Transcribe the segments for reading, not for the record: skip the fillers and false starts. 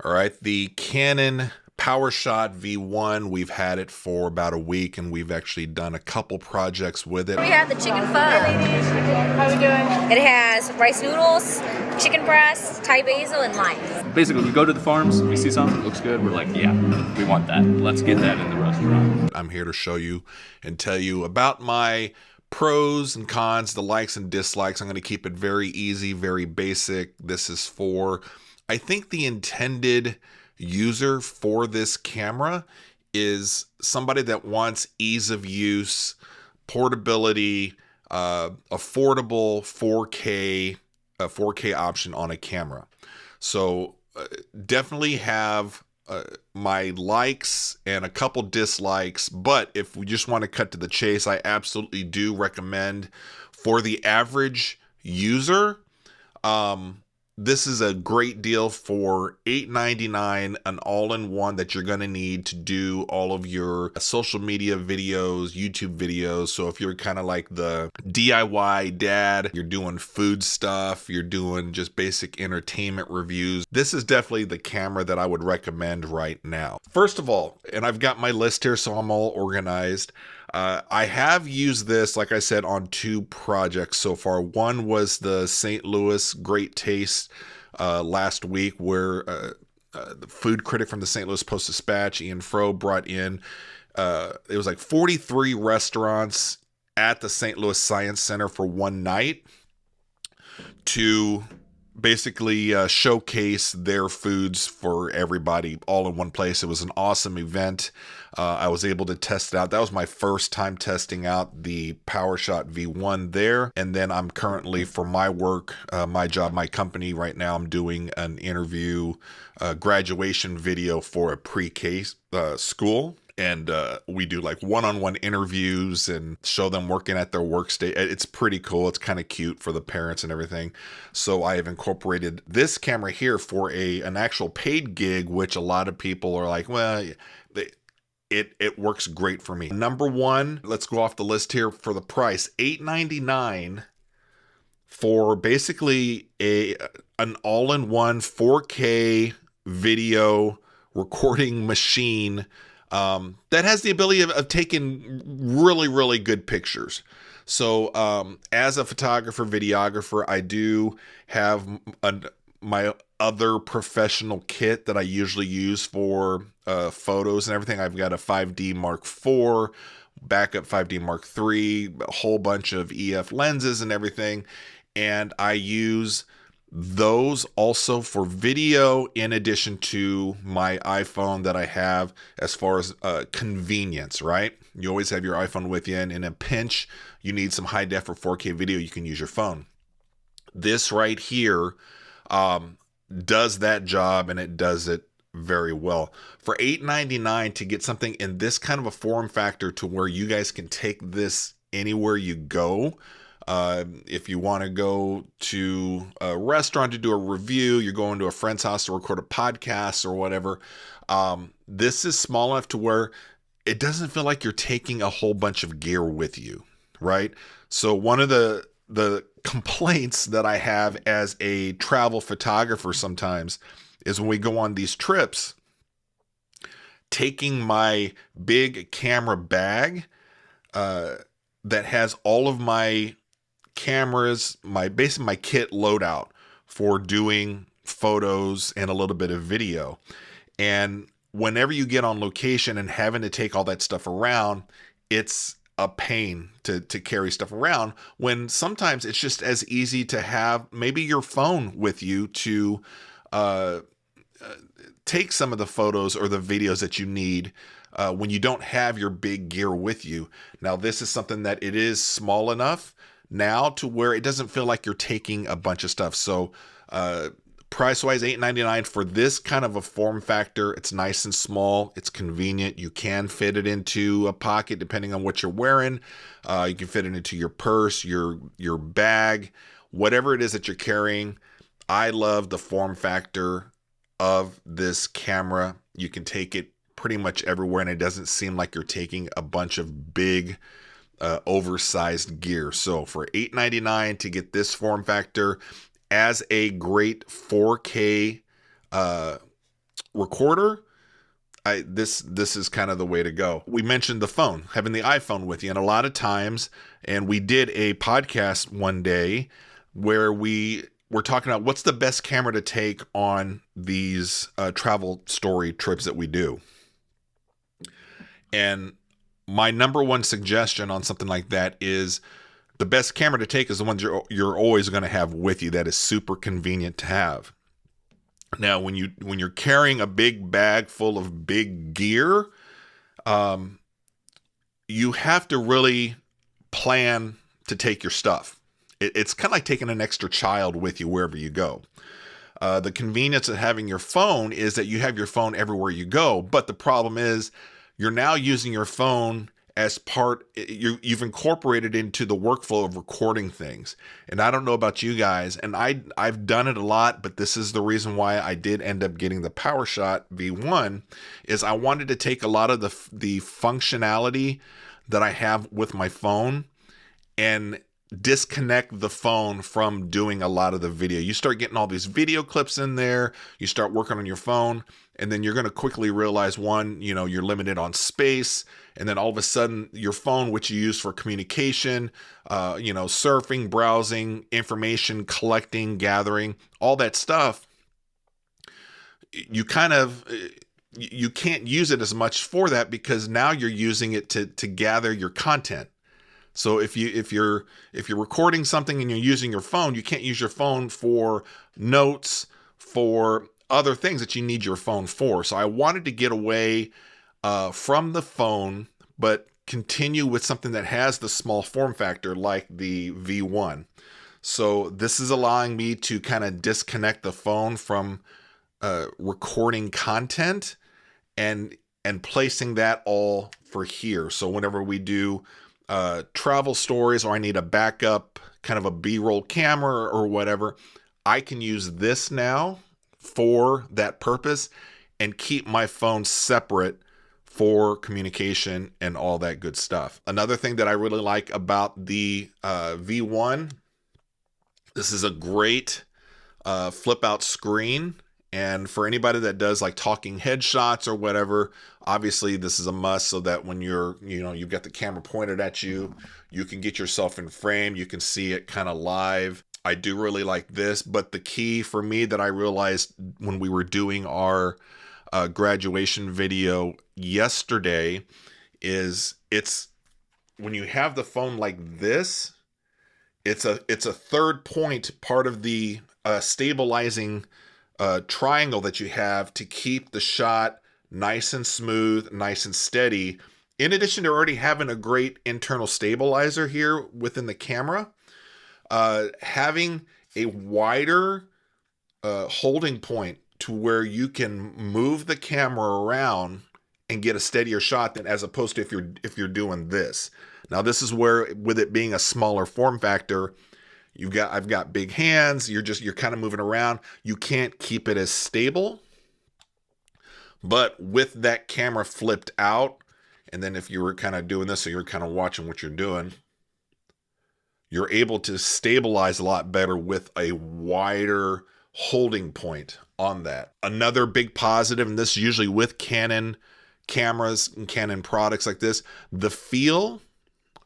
All right, the Canon Powershot V1, we've had it for about a week and we've actually done a couple projects with it. We have the chicken pho. How we doing? It has rice noodles, chicken breast, Thai basil, and lime. Basically, we go to the farms, we see something that looks good, we're like, yeah, we want that. Let's get that in the restaurant. I'm here to show you and tell you about my pros and cons, the likes and dislikes. I'm going to keep it very easy, very basic. This is for, I think the intended user for this camera is somebody that wants ease of use, portability, affordable 4K, a 4K option on a camera. So definitely have my likes and a couple dislikes, but if we just want to cut to the chase, I absolutely do recommend for the average user, this is a great deal for $8.99, an all-in-one that you're going to need to do all of your social media videos, YouTube videos. So if you're kind of like the DIY dad, you're doing food stuff, you're doing just basic entertainment reviews, this is definitely the camera that I would recommend right now. First of all, and I've got my list here, so I'm all organized. I have used this, like I said, on two projects so far. One was the St. Louis Great Taste last week, where the food critic from the St. Louis Post-Dispatch, Ian Froh, brought in, it was like 43 restaurants at the St. Louis Science Center for one night to basically showcase their foods for everybody all in one place. It was an awesome event. I was able to test it out. That was my first time testing out the Powershot V1 there. And then I'm currently, for my work, my job, my company right now, I'm doing an interview graduation video for a pre-K school. And we do like one-on-one interviews and show them working at their workstation. It's pretty cool. It's kind of cute for the parents and everything. So I have incorporated this camera here for an actual paid gig, which a lot of people are like, well, it works great for me. Number one, let's go off the list here for the price, $8.99 for basically an all-in-one 4K video recording machine that has the ability of taking really, really good pictures. So as a photographer, videographer, I do have my other professional kit that I usually use for photos and everything. I've got a 5D Mark IV, backup 5D Mark III, a whole bunch of EF lenses and everything. And I use those also for video in addition to my iPhone that I have as far as convenience, right? You always have your iPhone with you, and in a pinch, you need some high def or 4K video, you can use your phone. This right here does that job, and it does it very well. For $8.99 to get something in this kind of a form factor to where you guys can take this anywhere you go. If you want to go to a restaurant to do a review, you're going to a friend's house to record a podcast or whatever, this is small enough to where it doesn't feel like you're taking a whole bunch of gear with you, right? So one of the complaints that I have as a travel photographer sometimes is when we go on these trips, taking my big camera bag that has all of my cameras, basically my kit loadout for doing photos and a little bit of video. And whenever you get on location and having to take all that stuff around, it's a pain to carry stuff around, when sometimes it's just as easy to have maybe your phone with you to take some of the photos or the videos that you need when you don't have your big gear with you. Now, this is something that it is small enough now to where it doesn't feel like you're taking a bunch of stuff. So price-wise, $8.99 for this kind of a form factor. It's nice and small. It's convenient. You can fit it into a pocket depending on what you're wearing. You can fit it into your purse, your bag, whatever it is that you're carrying. I love the form factor of this camera. You can take it pretty much everywhere, and it doesn't seem like you're taking a bunch of big oversized gear. So for $8.99 to get this form factor as a great 4K recorder, this is kind of the way to go. We mentioned the phone, having the iPhone with you, and a lot of times, and we did a podcast one day where we were talking about what's the best camera to take on these travel story trips that we do. And my number one suggestion on something like that is the best camera to take is the one you're always going to have with you, that is super convenient to have. Now, when you're carrying a big bag full of big gear, you have to really plan to take your stuff. It's kind of like taking an extra child with you wherever you go. The convenience of having your phone is that you have your phone everywhere you go, but the problem is you're now using your phone as part, you've incorporated into the workflow of recording things. And I don't know about you guys, and I've done it a lot, but this is the reason why I did end up getting the Powershot V1, is I wanted to take a lot of the functionality that I have with my phone and disconnect the phone from doing a lot of the video. You start getting all these video clips in there, you start working on your phone, and then you're going to quickly realize, one, you're limited on space, and then all of a sudden your phone, which you use for communication, surfing, browsing, information collecting, gathering, all that stuff, you can't use it as much for that, because now you're using it to gather your content. So if you're recording something and you're using your phone, you can't use your phone for notes, for other things that you need your phone for. So I wanted to get away from the phone, but continue with something that has the small form factor like the V1. So this is allowing me to kind of disconnect the phone from recording content and placing that all for here. So whenever we do travel stories, or I need a backup kind of a B-roll camera or whatever, I can use this now for that purpose and keep my phone separate for communication and all that good stuff. Another thing that I really like about the V1, this is a great flip out screen. And for anybody that does like talking headshots or whatever, obviously this is a must, so that when you've got the camera pointed at you, you can get yourself in frame, you can see it kind of live. I do really like this, but the key for me that I realized when we were doing our graduation video yesterday is when you have the phone like this, it's a third point, part of the stabilizing triangle that you have to keep the shot nice and smooth, nice and steady. In addition to already having a great internal stabilizer here within the camera, having a wider holding point to where you can move the camera around and get a steadier shot than as opposed to if you're doing this. Now this is where, with it being a smaller form factor, I've got big hands, you're kind of moving around. You can't keep it as stable. But with that camera flipped out, and then if you were kind of doing this, so you're kind of watching what you're doing, you're able to stabilize a lot better with a wider holding point on that. Another big positive, and this is usually with Canon cameras and Canon products like this, the feel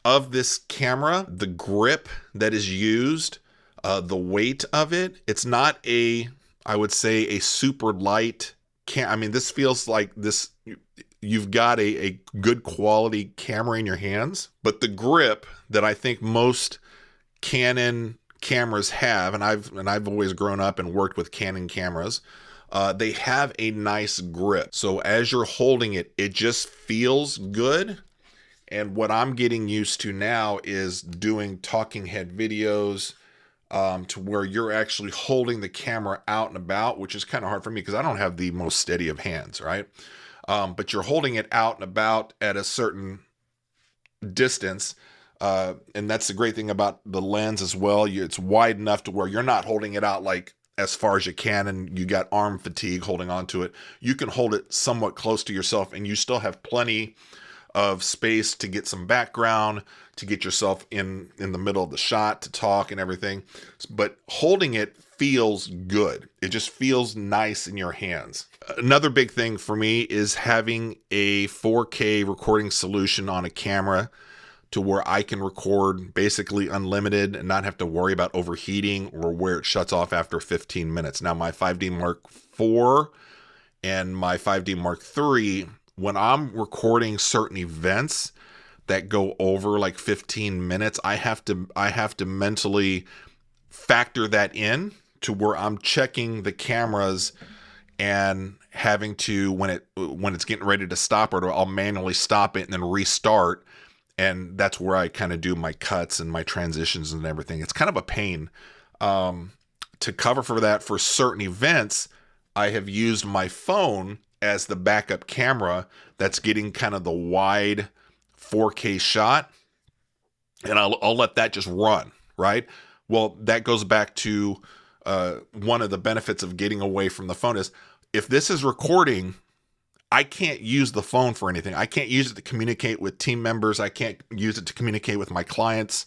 of this camera, the grip that is used, the weight of it, it's not I would say a super light this feels like this, you've got a good quality camera in your hands, but the grip that I think most Canon cameras have, and I've always grown up and worked with Canon cameras, they have a nice grip. So as you're holding it, it just feels good. And what I'm getting used to now is doing talking head videos to where you're actually holding the camera out and about, which is kind of hard for me because I don't have the most steady of hands, right? But you're holding it out and about at a certain distance. And that's the great thing about the lens as well. It's wide enough to where you're not holding it out like as far as you can and you got arm fatigue holding onto it. You can hold it somewhat close to yourself and you still have plenty of space to get some background, to get yourself in the middle of the shot, to talk and everything. But holding it feels good. It just feels nice in your hands. Another big thing for me is having a 4K recording solution on a camera to where I can record basically unlimited and not have to worry about overheating or where it shuts off after 15 minutes. Now my 5D Mark IV and my 5D Mark III, when I'm recording certain events that go over like 15 minutes, I have to mentally factor that in to where I'm checking the cameras and having to, when it's getting ready to stop, or I'll manually stop it and then restart. And that's where I kind of do my cuts and my transitions and everything. It's kind of a pain to cover for that. For certain events, I have used my phone as the backup camera that's getting kind of the wide 4K shot, and I'll let that just run, right? Well, that goes back to one of the benefits of getting away from the phone is if this is recording, I can't use the phone for anything. I can't use it to communicate with team members. I can't use it to communicate with my clients.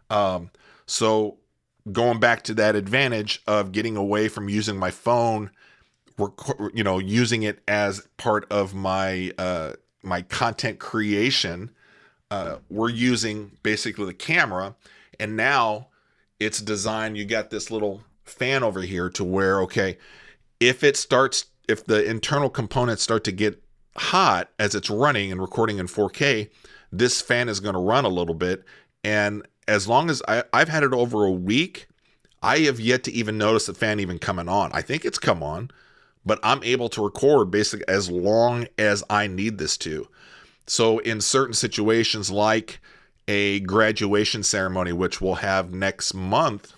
So going back to that advantage of getting away from using my phone, using it as part of my my content creation, we're using basically the camera, and now it's designed. You got this little fan over here to where, okay, if the internal components start to get hot as it's running and recording in 4K, this fan is going to run a little bit. And as long as I've had it over a week, I have yet to even notice the fan even coming on. I think it's come on, but I'm able to record basically as long as I need this to. So in certain situations like a graduation ceremony, which we'll have next month,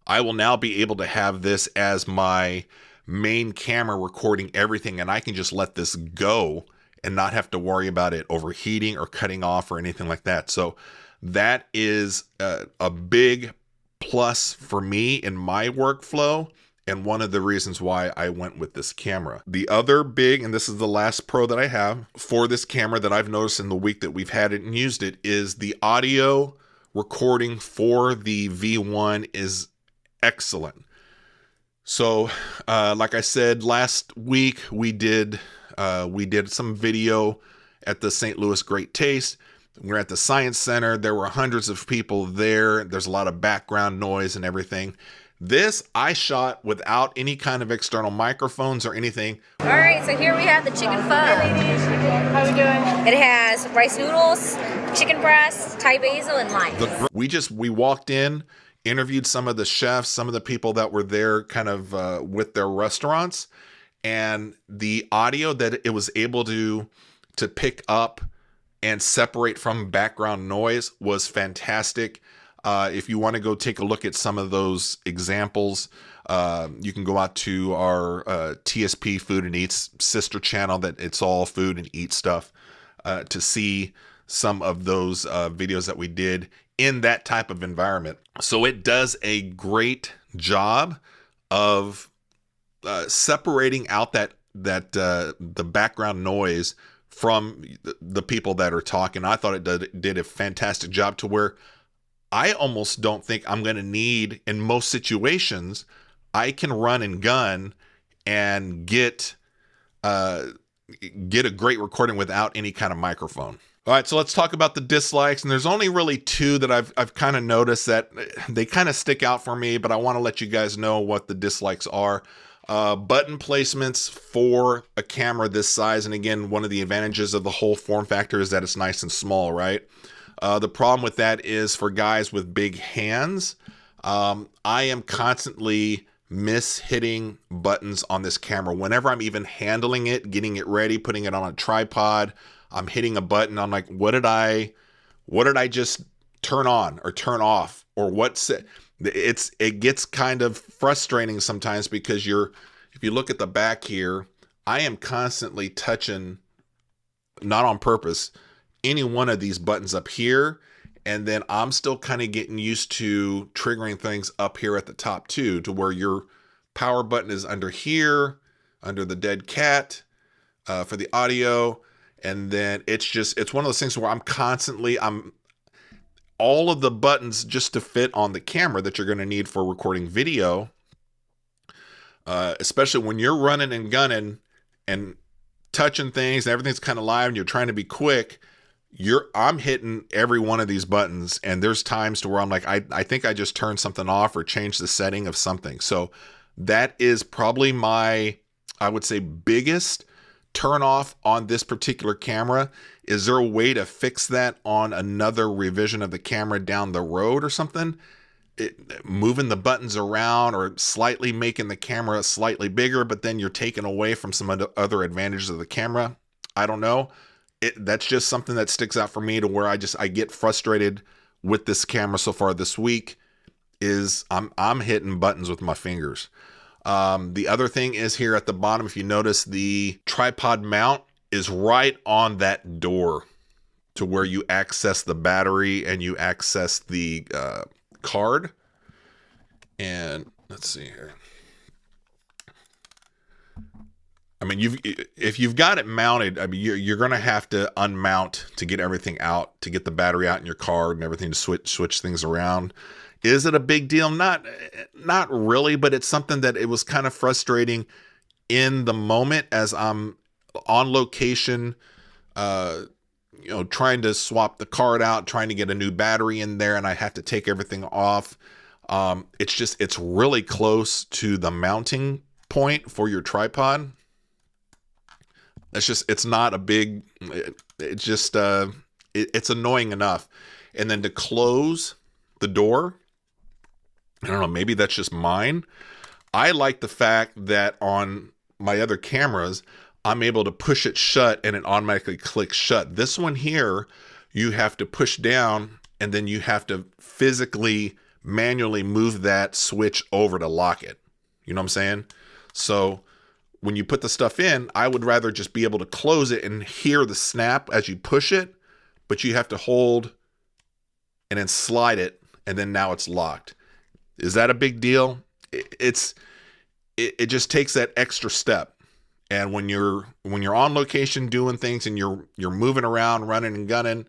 I will now be able to have this as my main camera recording everything, and I can just let this go and not have to worry about it overheating or cutting off or anything like that. So that is a big plus for me in my workflow, and one of the reasons why I went with this camera. The other big, and this is the last pro that I have for this camera that I've noticed in the week that we've had it and used it, is the audio recording for the V1 is excellent. So, like I said, last week we did some video at the St. Louis Great Taste. We're at the Science Center. There were hundreds of people there. There's a lot of background noise and everything. This I shot without any kind of external microphones or anything. All right, so here we have the chicken pho. Hi ladies, how we doing? It has rice noodles, chicken breast, Thai basil, and lime. We walked in, interviewed some of the chefs, some of the people that were there kind of with their restaurants, and the audio that it was able to pick up and separate from background noise was fantastic. If you want to go take a look at some of those examples, you can go out to our TSP Food and Eats sister channel, that it's all food and eat stuff, to see some of those videos that we did in that type of environment. So it does a great job of separating out the background noise from the people that are talking. I thought it did a fantastic job to where I almost don't think I'm going to need, in most situations, I can run and gun and get a great recording without any kind of microphone. All right, so let's talk about the dislikes. And there's only really two that I've kind of noticed that they kind of stick out for me, but I want to let you guys know what the dislikes are. Button placements for a camera this size. And again, one of the advantages of the whole form factor is that it's nice and small, right? The problem with that is for guys with big hands, I am constantly hitting buttons on this camera. Whenever I'm even handling it, getting it ready, putting it on a tripod, I'm hitting a button. I'm like, what did I just turn on or turn off, or it gets kind of frustrating sometimes because if you look at the back here, I am constantly touching, not on purpose, any one of these buttons up here, and then I'm still kind of getting used to triggering things up here at the top too, to where your power button is under here, under the dead cat, for the audio. And then it's one of those things where I'm all of the buttons just to fit on the camera that you're going to need for recording video, especially when you're running and gunning and touching things and everything's kind of live and you're trying to be quick. I'm hitting every one of these buttons, and there's times to where I'm like, I think I just turned something off or changed the setting of something. So that is probably my, I would say, biggest turn off on this particular camera. Is there a way to fix that on another revision of the camera down the road or something? Moving the buttons around or slightly making the camera slightly bigger, but then you're taking away from some other advantages of the camera. I don't know. That's just something that sticks out for me to where I get frustrated with this camera so far this week. Is I'm hitting buttons with my fingers. The other thing is here at the bottom, if you notice, the tripod mount is right on that door to where you access the battery and you access the card. And let's see here. I mean, if you've got it mounted, I mean, you're going to have to unmount to get everything out, to get the battery out in your card and everything, to switch things around. Is it a big deal? Not really, but it's something that it was kind of frustrating in the moment as I'm on location, trying to swap the card out, trying to get a new battery in there, and I have to take everything off. It's really close to the mounting point for your tripod. It's not a big, it's annoying enough. And then to close the door, I don't know, maybe that's just mine. I like the fact that on my other cameras, I'm able to push it shut and it automatically clicks shut. This one here, you have to push down and then you have to physically, manually move that switch over to lock it. You know what I'm saying? So when you put the stuff in, I would rather just be able to close it and hear the snap as you push it, but you have to hold and then slide it, and then now it's locked. Is that a big deal? It just takes that extra step. And when you're on location doing things and you're moving around, running and gunning,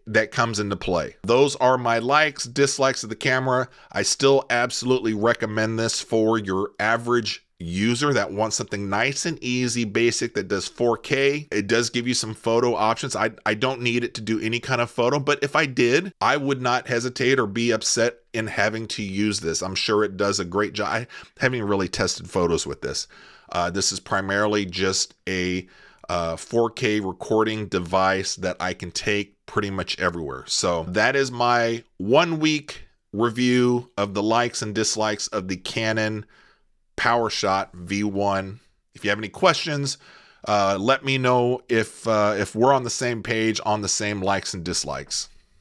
that comes into play. Those are my likes, dislikes of the camera. I still absolutely recommend this for your average user that wants something nice and easy, basic, that does 4K. It does give you some photo options. I don't need it to do any kind of photo, but if I did, I would not hesitate or be upset in having to use this. I'm sure it does a great job. I haven't really tested photos with this. This is primarily just a 4K recording device that I can take pretty much everywhere. So that is my 1 week review of the likes and dislikes of the Canon Powershot V1. If you have any questions, let me know if we're on the same page, on the same likes and dislikes.